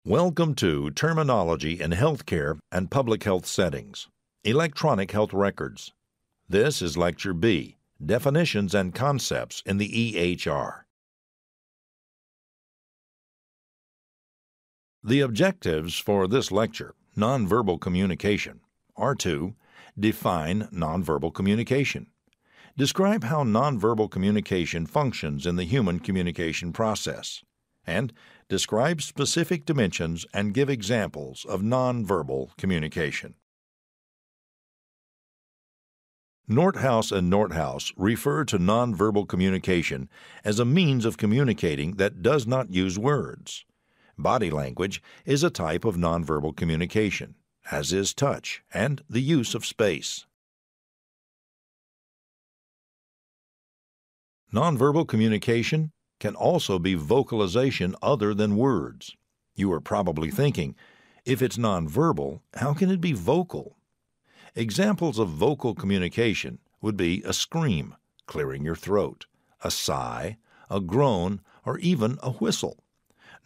Welcome to Terminology in Healthcare and Public Health Settings, Electronic Health Records. This is Lecture B, Definitions and Concepts in the EHR. The objectives for this lecture, Nonverbal Communication, are to define nonverbal communication, describe how nonverbal communication functions in the human communication process, and describe specific dimensions and give examples of nonverbal communication. Nordhaus and Nordhaus refer to nonverbal communication as a means of communicating that does not use words. Body language is a type of nonverbal communication, as is touch and the use of space. Nonverbal communication can also be vocalization other than words. You are probably thinking, if it's nonverbal, how can it be vocal? Examples of vocal communication would be a scream, clearing your throat, a sigh, a groan, or even a whistle.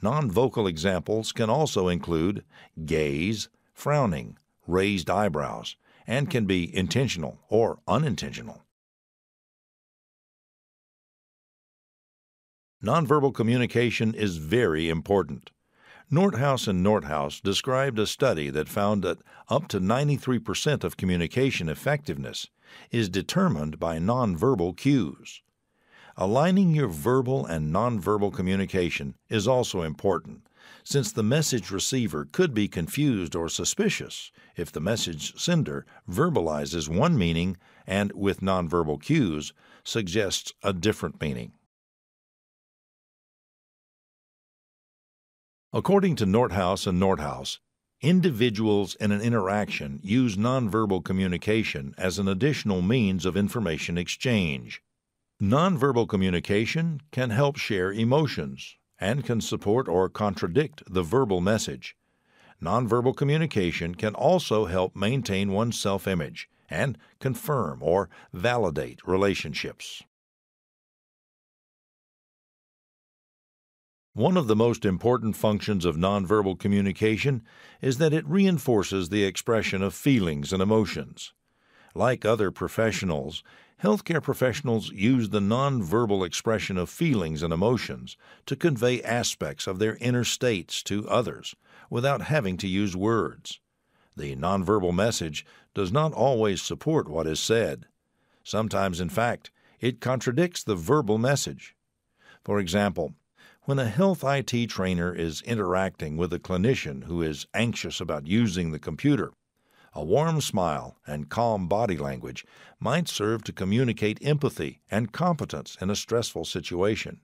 Non-vocal examples can also include gaze, frowning, raised eyebrows, and can be intentional or unintentional. Nonverbal communication is very important. Nordhaus and Nordhaus described a study that found that up to 93% of communication effectiveness is determined by nonverbal cues. Aligning your verbal and nonverbal communication is also important, since the message receiver could be confused or suspicious if the message sender verbalizes one meaning and, with nonverbal cues, suggests a different meaning. According to Nordhaus and Nordhaus, individuals in an interaction use nonverbal communication as an additional means of information exchange. Nonverbal communication can help share emotions and can support or contradict the verbal message. Nonverbal communication can also help maintain one's self-image and confirm or validate relationships. One of the most important functions of nonverbal communication is that it reinforces the expression of feelings and emotions. Like other professionals, healthcare professionals use the nonverbal expression of feelings and emotions to convey aspects of their inner states to others without having to use words. The nonverbal message does not always support what is said. Sometimes, in fact, it contradicts the verbal message. For example, when a health IT trainer is interacting with a clinician who is anxious about using the computer, a warm smile and calm body language might serve to communicate empathy and competence in a stressful situation.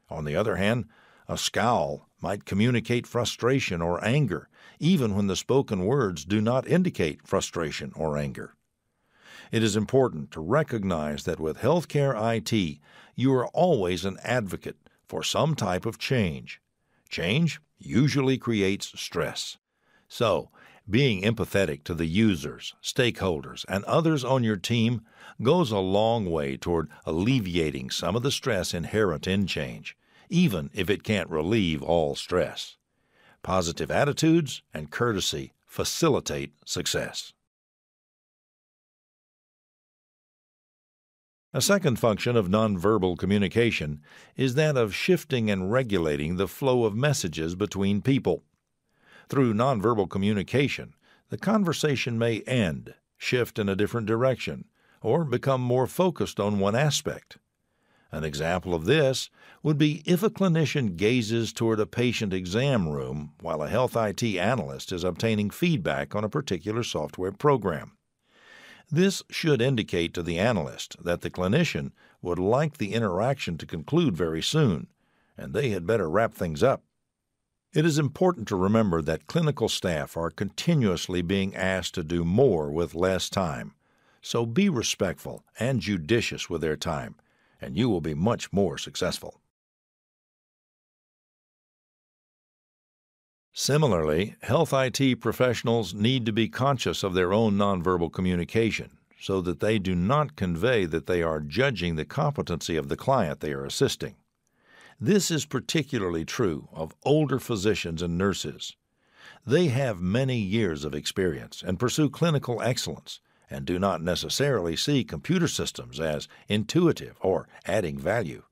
On the other hand, a scowl might communicate frustration or anger, even when the spoken words do not indicate frustration or anger. It is important to recognize that with healthcare IT, you are always an advocate for some type of change. Change usually creates stress. So, being empathetic to the users, stakeholders, and others on your team goes a long way toward alleviating some of the stress inherent in change, even if it can't relieve all stress. Positive attitudes and courtesy facilitate success. A second function of nonverbal communication is that of shifting and regulating the flow of messages between people. Through nonverbal communication, the conversation may end, shift in a different direction, or become more focused on one aspect. An example of this would be if a clinician gazes toward a patient exam room while a health IT analyst is obtaining feedback on a particular software program. This should indicate to the analyst that the clinician would like the interaction to conclude very soon, and they had better wrap things up. It is important to remember that clinical staff are continuously being asked to do more with less time, so be respectful and judicious with their time, and you will be much more successful. Similarly, health IT professionals need to be conscious of their own nonverbal communication so that they do not convey that they are judging the competency of the client they are assisting. This is particularly true of older physicians and nurses. They have many years of experience and pursue clinical excellence and do not necessarily see computer systems as intuitive or adding value.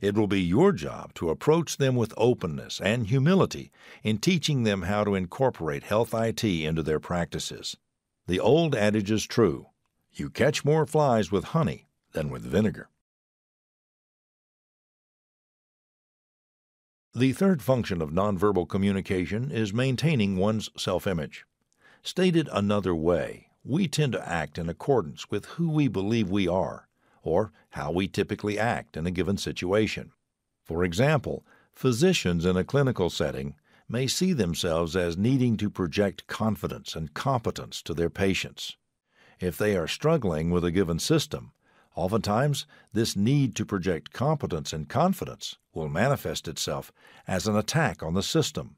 It will be your job to approach them with openness and humility in teaching them how to incorporate health IT into their practices. The old adage is true: you catch more flies with honey than with vinegar. The third function of nonverbal communication is maintaining one's self-image. Stated another way, we tend to act in accordance with who we believe we are, or how we typically act in a given situation. For example, physicians in a clinical setting may see themselves as needing to project confidence and competence to their patients. If they are struggling with a given system, oftentimes this need to project competence and confidence will manifest itself as an attack on the system.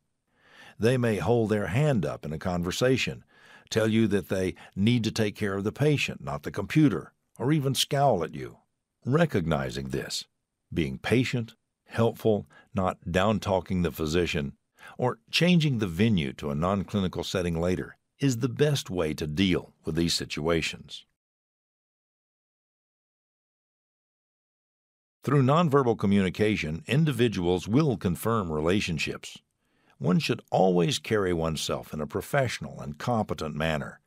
They may hold their hand up in a conversation, tell you that they need to take care of the patient, not the computer, or even scowl at you. Recognizing this, being patient, helpful, not down-talking the physician, or changing the venue to a non-clinical setting later is the best way to deal with these situations. Through nonverbal communication, individuals will confirm relationships. One should always carry oneself in a professional and competent manner.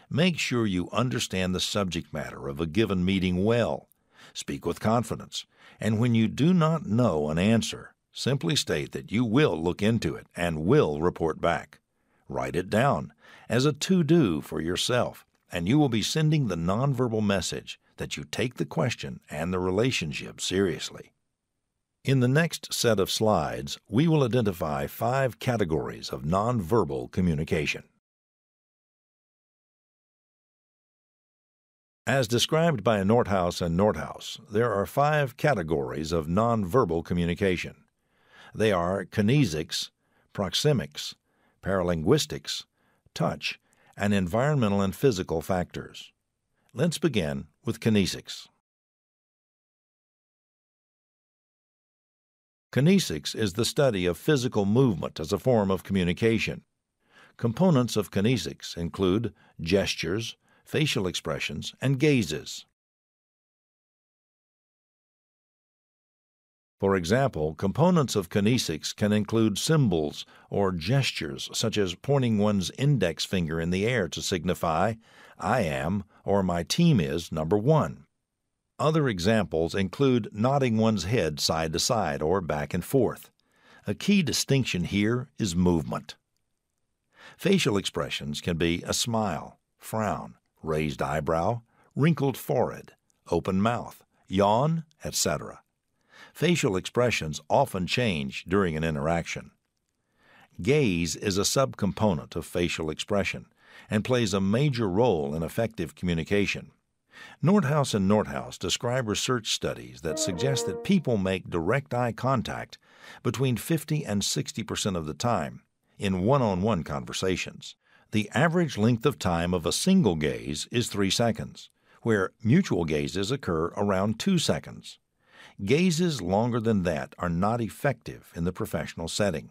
Make sure you understand the subject matter of a given meeting well. Speak with confidence, and when you do not know an answer, simply state that you will look into it and will report back. Write it down as a to-do for yourself, and you will be sending the nonverbal message that you take the question and the relationship seriously. In the next set of slides, we will identify 5 categories of nonverbal communication. As described by Nordhaus and Nordhaus, there are 5 categories of nonverbal communication. They are Kinesics, Proxemics, Perra Linguistics, Touch, and environmental and physical factors. Let's begin with Kinesics. Kinesics is the study of physical movement as a form of communication. Components of kinesics include gestures, facial expressions, and gazes. For example, components of kinesics can include symbols or gestures such as pointing one's index finger in the air to signify, "I am" or "my team is number 1." Other examples include nodding one's head side to side or back and forth. A key distinction here is movement. Facial expressions can be a smile, frown, raised eyebrow, wrinkled forehead, open mouth, yawn, etc. Facial expressions often change during an interaction. Gaze is a subcomponent of facial expression and plays a major role in effective communication. Nordhaus and Nordhaus describe research studies that suggest that people make direct eye contact between 50 and 60% of the time in one-on-one conversations. The average length of time of a single gaze is 3 seconds, where mutual gazes occur around 2 seconds. Gazes longer than that are not effective in the professional setting.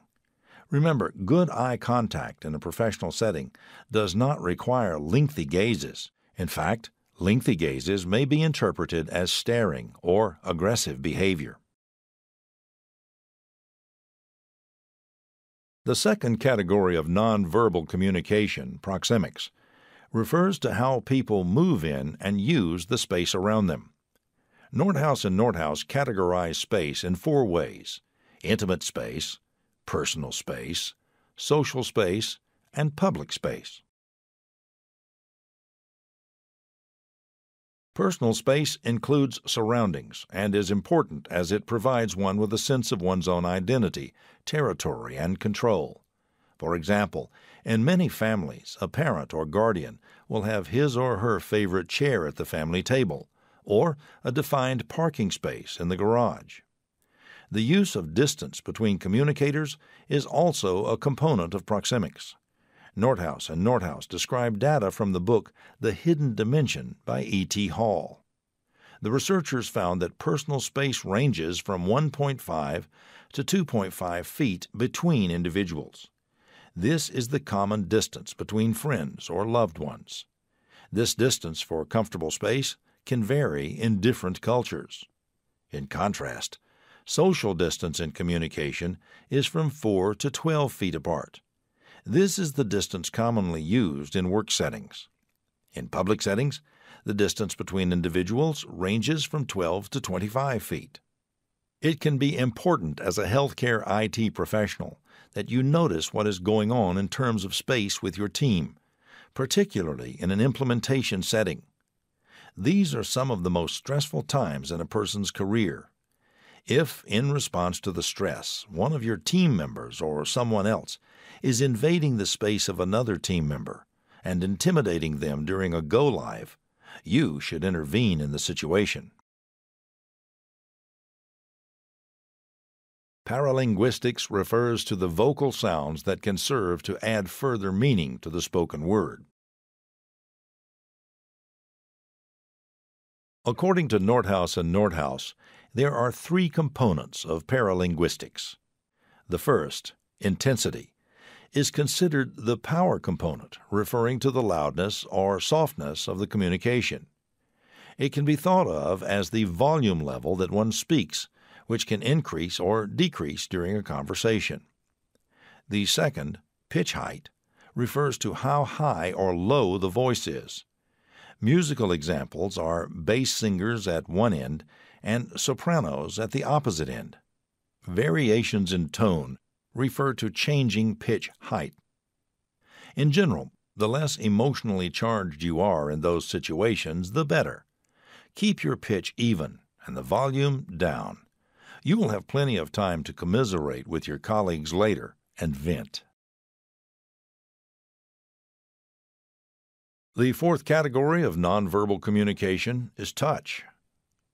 Remember, good eye contact in a professional setting does not require lengthy gazes. In fact, lengthy gazes may be interpreted as staring or aggressive behavior. The second category of nonverbal communication, proxemics, refers to how people move in and use the space around them. Nordhaus and Nordhaus categorize space in 4 ways: intimate space, personal space, social space, and public space. Personal space includes surroundings and is important as it provides one with a sense of one's own identity, territory, and control. For example, in many families, a parent or guardian will have his or her favorite chair at the family table, or a defined parking space in the garage. The use of distance between communicators is also a component of proxemics. Nordhaus and Nordhaus describe data from the book The Hidden Dimension by E.T. Hall. The researchers found that personal space ranges from 1.5 to 2.5 feet between individuals. This is the common distance between friends or loved ones. This distance for comfortable space can vary in different cultures. In contrast, social distance in communication is from 4 to 12 feet apart. This is the distance commonly used in work settings. In public settings, the distance between individuals ranges from 12 to 25 feet. It can be important as a healthcare IT professional that you notice what is going on in terms of space with your team, particularly in an implementation setting. These are some of the most stressful times in a person's career. If, in response to the stress, one of your team members or someone else is invading the space of another team member and intimidating them during a go-live, you should intervene in the situation. Perra Linguistics refers to the vocal sounds that can serve to add further meaning to the spoken word. According to Nordhaus and Nordhaus, there are 3 components of Perra Linguistics. The first, intensity, is considered the power component, referring to the loudness or softness of the communication. It can be thought of as the volume level that one speaks, which can increase or decrease during a conversation. The second, pitch height, refers to how high or low the voice is. Musical examples are bass singers at one end and sopranos at the opposite end. Variations in tone refer to changing pitch height. In general, the less emotionally charged you are in those situations, the better. Keep your pitch even and the volume down. You will have plenty of time to commiserate with your colleagues later and vent. The fourth category of nonverbal communication is touch.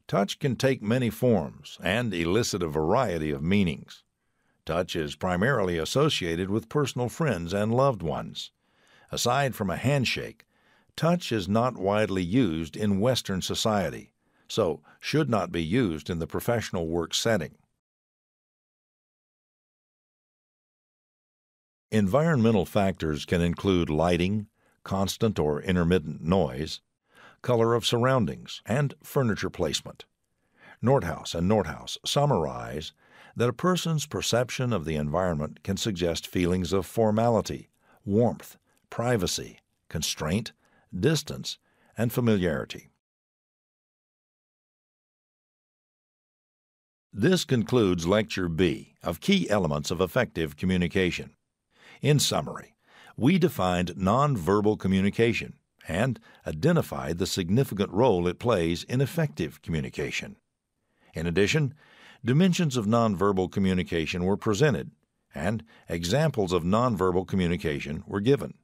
Touch can take many forms and elicit a variety of meanings. Touch is primarily associated with personal friends and loved ones. Aside from a handshake, touch is not widely used in Western society, so should not be used in the professional work setting. Environmental factors can include lighting, constant or intermittent noise, color of surroundings, and furniture placement. Nordhaus and Nordhaus summarize that a person's perception of the environment can suggest feelings of formality, warmth, privacy, constraint, distance, and familiarity. This concludes Lecture B of Key Elements of Effective Communication. In summary, we defined nonverbal communication and identified the significant role it plays in effective communication. In addition, dimensions of nonverbal communication were presented, and examples of nonverbal communication were given.